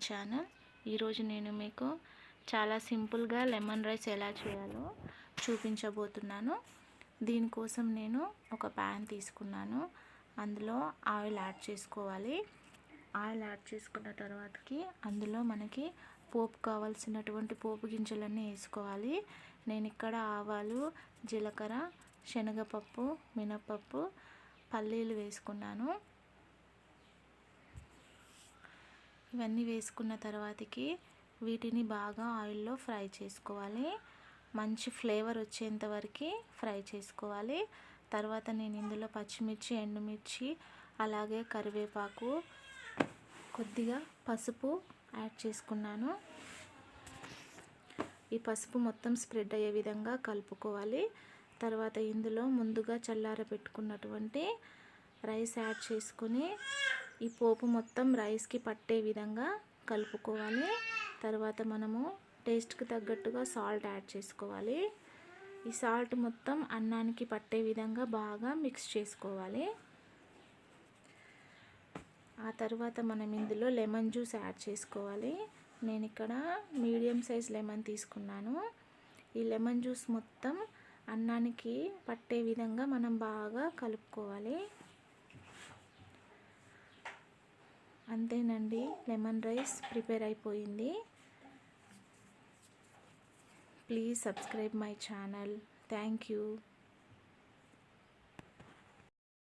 Channel. ఈరోజు నేను మీకు చాలా సింపుల్గా లెమన్ రైస్ ఎలా చేయాలో చూపించబోతున్నాను. దీనికోసం నేను ఒక ప్యాన్ తీసుకున్నాను. అందులో ఆయిల్ యాడ్ చేసుకోవాలి. ఆయిల్ యాడ్ చేసుకున్న తర్వాతకి అందులో మనకి పోపు కావాల్సినటువంటి పోపు గింజలన్నీ వేసుకోవాలి. నేను ఇక్కడ ఆవాలు, జీలకర్ర, శనగపప్పు, మినపప్పు, పల్లీలు వేసుకున్నాను. ఇవన్నీ వేసుకున్న తర్వాతకి వీటిని బాగా ఆయిల్లో ఫ్రై చేసుకోవాలి. మంచి ఫ్లేవర్ వచ్చేంత వరకు ఫ్రై చేసుకోవాలి. తర్వాత నేను ఇందులో పచ్చిమిర్చి, ఎండుమిర్చి, అలాగే కరివేపాకు, కొద్దిగా పసుపు యాడ్ చేసుకున్నాను. ఈ పసుపు మొత్తం స్ప్రెడ్ అయ్యే విధంగా కలుపుకోవాలి. తర్వాత ఇందులో ముందుగా చల్లార పెట్టుకున్నటువంటి రైస్ యాడ్ చేసుకొని ఈ పోపు మొత్తం రైస్కి పట్టే విధంగా కలుపుకోవాలి. తర్వాత మనము టేస్ట్కి తగ్గట్టుగా సాల్ట్ యాడ్ చేసుకోవాలి. ఈ సాల్ట్ మొత్తం అన్నానికి పట్టే విధంగా బాగా మిక్స్ చేసుకోవాలి. ఆ తర్వాత మనం ఇందులో లెమన్ జ్యూస్ యాడ్ చేసుకోవాలి. నేను ఇక్కడ మీడియం సైజ్ లెమన్ తీసుకున్నాను. ఈ లెమన్ జ్యూస్ మొత్తం అన్నానికి పట్టే విధంగా మనం బాగా కలుపుకోవాలి. అంతేనండి, లెమన్ రైస్ ప్రిపేర్ అయిపోయింది. Please subscribe my channel. Thank you.